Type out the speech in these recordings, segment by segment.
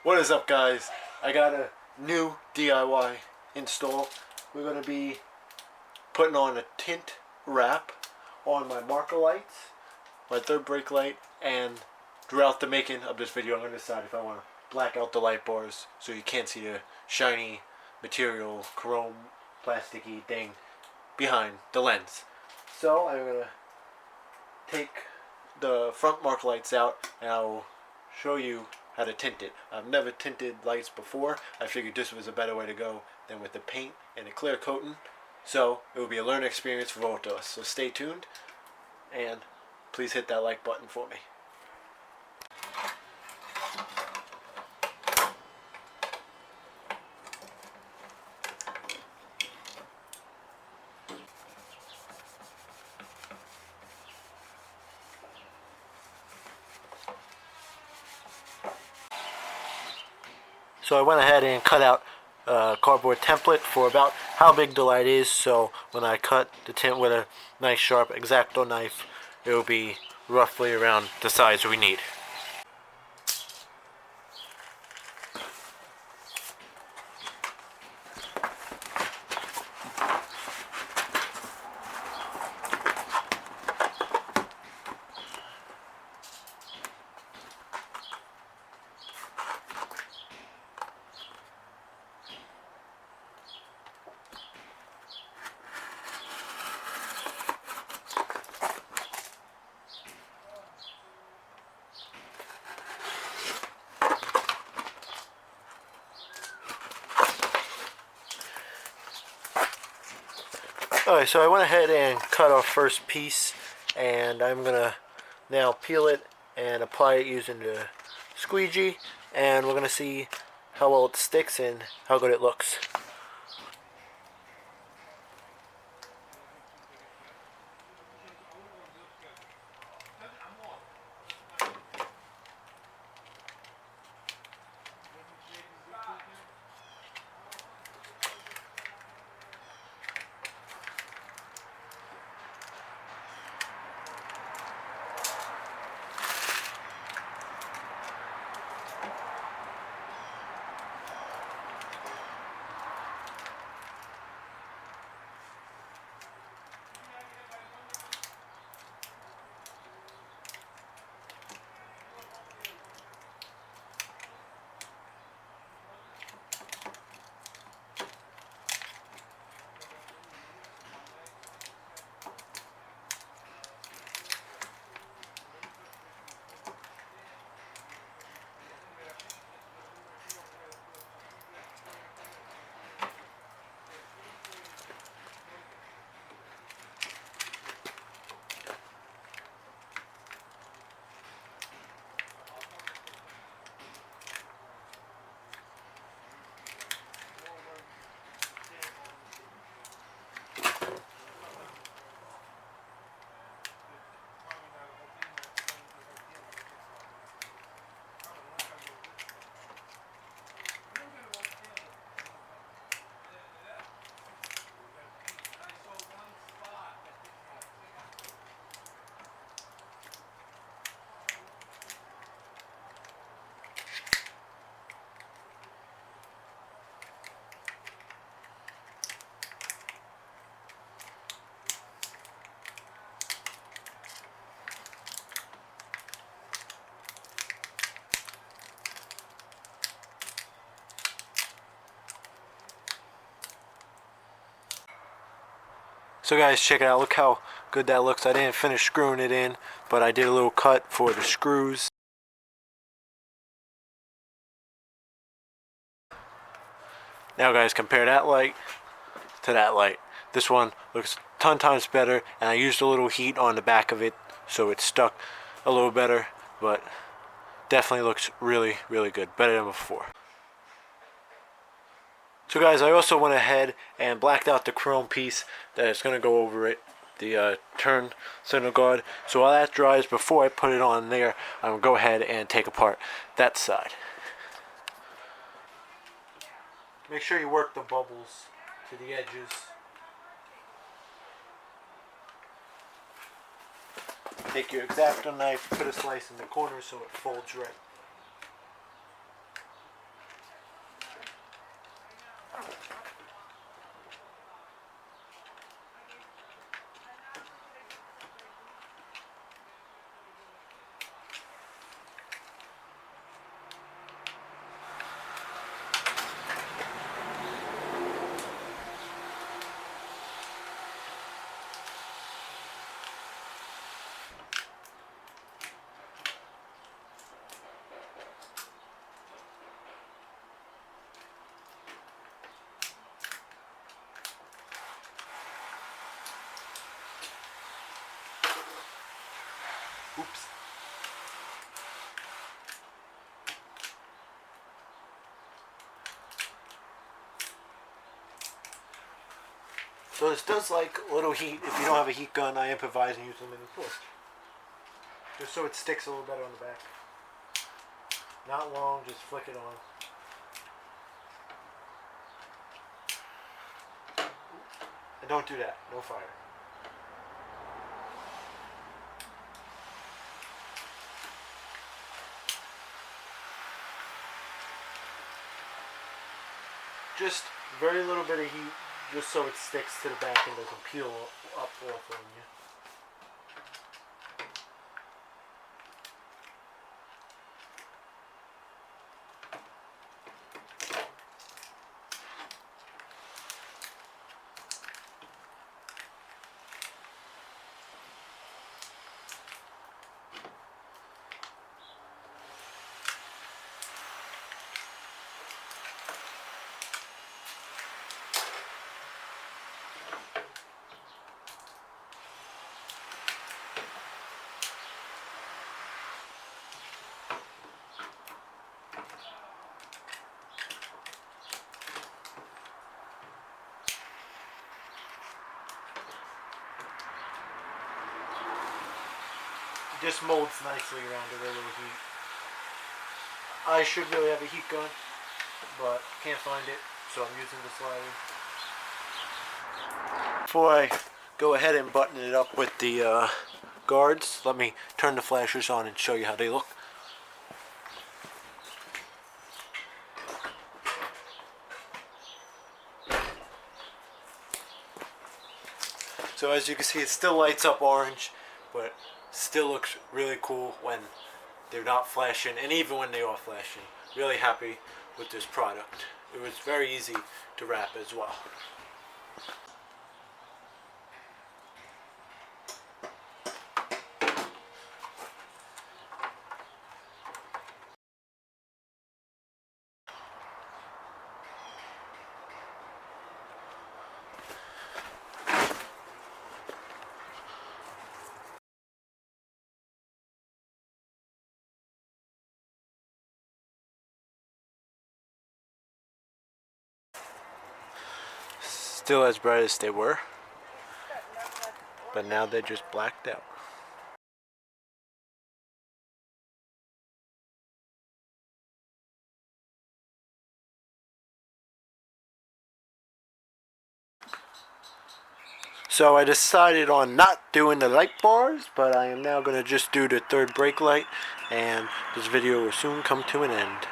What is up, guys? I got a new DIY install. We're going to be putting on a tint wrap on my marker lights, my third brake light, and throughout the making of this video I'm going to decide if I want to black out the light bars so you can't see the shiny material, chrome, plasticky thing behind the lens. So I'm going to take the front marker lights out and I'll show you how to tint it. I've never tinted lights before. I figured this was a better way to go than with the paint and the clear coating. So it will be a learning experience for both of us. So stay tuned and please hit that like button for me. So I went ahead and cut out a cardboard template for about how big the light is, so when I cut the tint with a nice sharp X-Acto knife, it will be roughly around the size we need. Alright, so I went ahead and cut our first piece, and I'm gonna now peel it and apply it using the squeegee, and we're gonna see how well it sticks and how good it looks. So guys, check it out. Look how good that looks. I didn't finish screwing it in, but I did a little cut for the screws. Now guys, compare that light to that light. This one looks a ton times better, and I used a little heat on the back of it so it stuck a little better, but definitely looks really, really good. Better than before. So guys, I also went ahead and blacked out the chrome piece that is going to go over it, the turn signal guard. So while that dries, before I put it on there, I'm going to go ahead and take apart that side. Make sure you work the bubbles to the edges. Take your X-Acto knife, put a slice in the corner so it folds right. So this does like a little heat. If you don't have a heat gun, I improvise and use them in the torch. Just so it sticks a little better on the back. Not long, just flick it on. And don't do that, no fire. Just very little bit of heat, just so it sticks to the back and doesn't peel up off on you. This molds nicely around a little heat. I should really have a heat gun, but can't find it, so I'm using the slider. Before I go ahead and button it up with the guards, let me turn the flashers on and show you how they look. So as you can see, it still lights up orange, but still looks really cool when they're not flashing, and even when they are flashing. Really happy with this product. It was very easy to wrap as well. Still as bright as they were, but now they're just blacked out. So I decided on not doing the light bars, but I am now going to just do the third brake light, and this video will soon come to an end.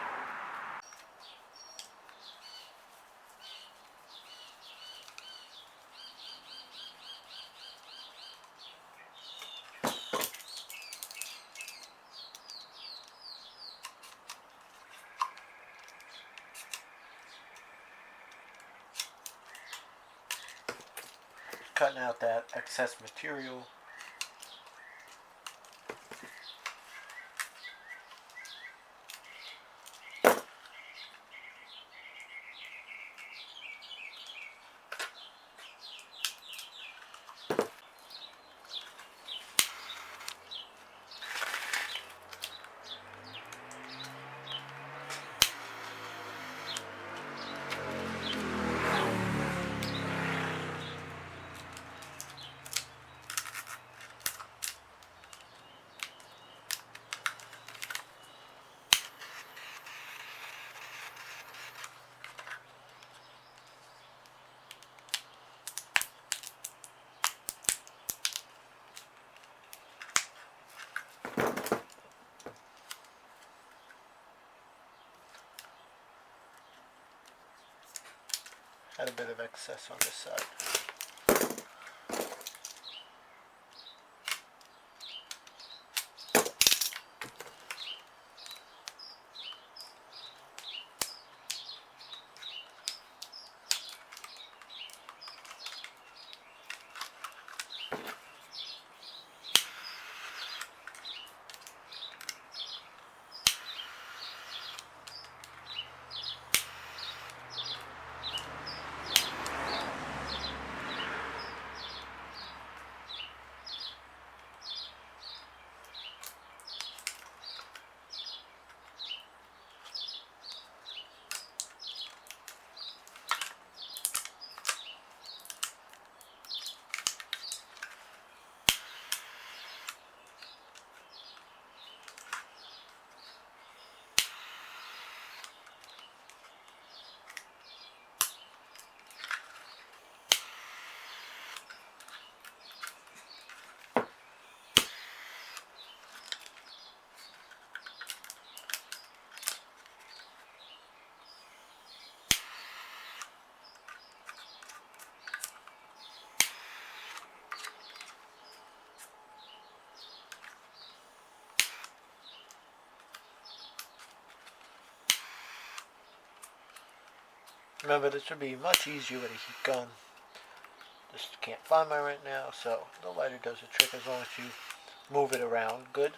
Cutting out that excess material. Had a bit of excess on this side. Remember, this would be much easier with a heat gun. Just can't find mine right now, so the lighter does the trick as long as you move it around good.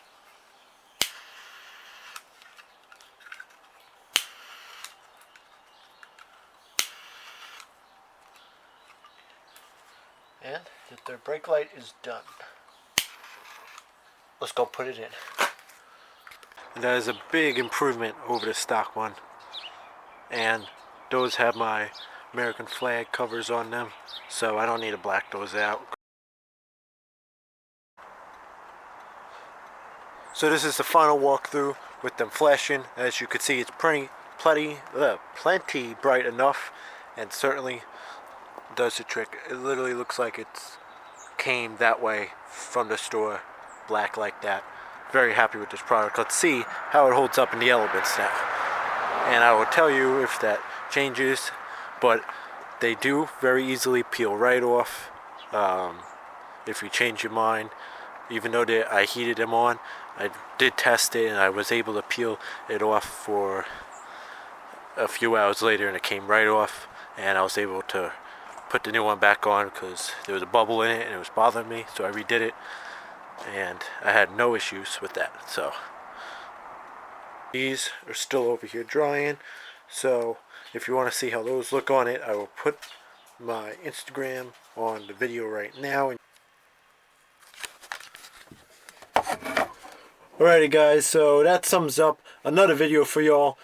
And the third brake light is done. Let's go put it in. And that is a big improvement over the stock one. And those have my American flag covers on them, so I don't need to black those out. So this is the final walkthrough with them flashing. As you can see, it's plenty bright enough, and certainly does the trick. It literally looks like it's came that way from the store, black like that. Very happy with this product. Let's see how it holds up in the elements now. And I will tell you if that changes, but they do very easily peel right off if you change your mind. Even though I heated them on, I did test it and I was able to peel it off for a few hours later, and it came right off, and I was able to put the new one back on because there was a bubble in it and it was bothering me, so I redid it and I had no issues with that. So these are still over here drying, so if you want to see how those look on it, I will put my Instagram on the video right now. Alrighty guys, so that sums up another video for y'all.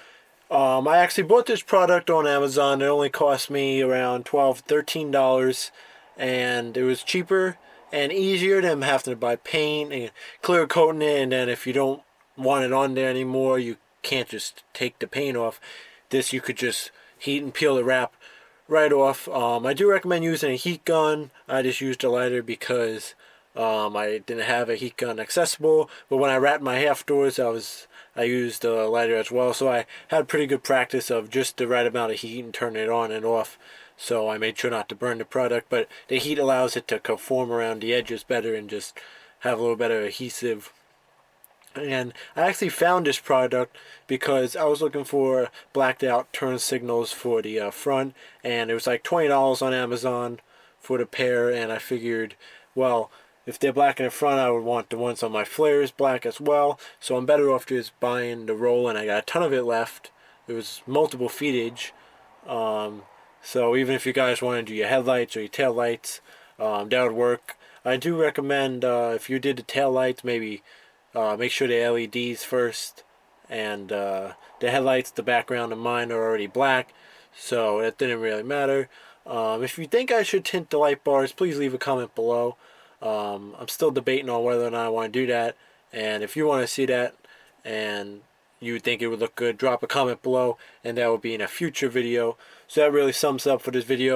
I actually bought this product on Amazon. It only cost me around $12, $13, and it was cheaper and easier than having to buy paint and clear coating it, and then if you don't want it on there anymore, you can't just take the paint off. This you could just heat and peel the wrap right off. I do recommend using a heat gun. I just used a lighter because I didn't have a heat gun accessible, but when I wrapped my half doors, I used a lighter as well, so I had pretty good practice of just the right amount of heat and turning it on and off. So I made sure not to burn the product, but the heat allows it to conform around the edges better and just have a little better adhesive. And I actually found this product because I was looking for blacked out turn signals for the front, and it was like $20 on Amazon for the pair, and I figured, well, if they're black in the front, I would want the ones on my flares black as well. So I'm better off just buying the roll, and I got a ton of it left. It was multiple feetage. So even if you guys want to do your headlights or your tail lights, that would work. I do recommend if you did the tail lights, maybe make sure the LEDs first, and the headlights, the background of mine are already black, so it didn't really matter. If you think I should tint the light bars, please leave a comment below. I'm still debating on whether or not I want to do that, and if you want to see that and you think it would look good, drop a comment below and that will be in a future video. So that really sums up for this video.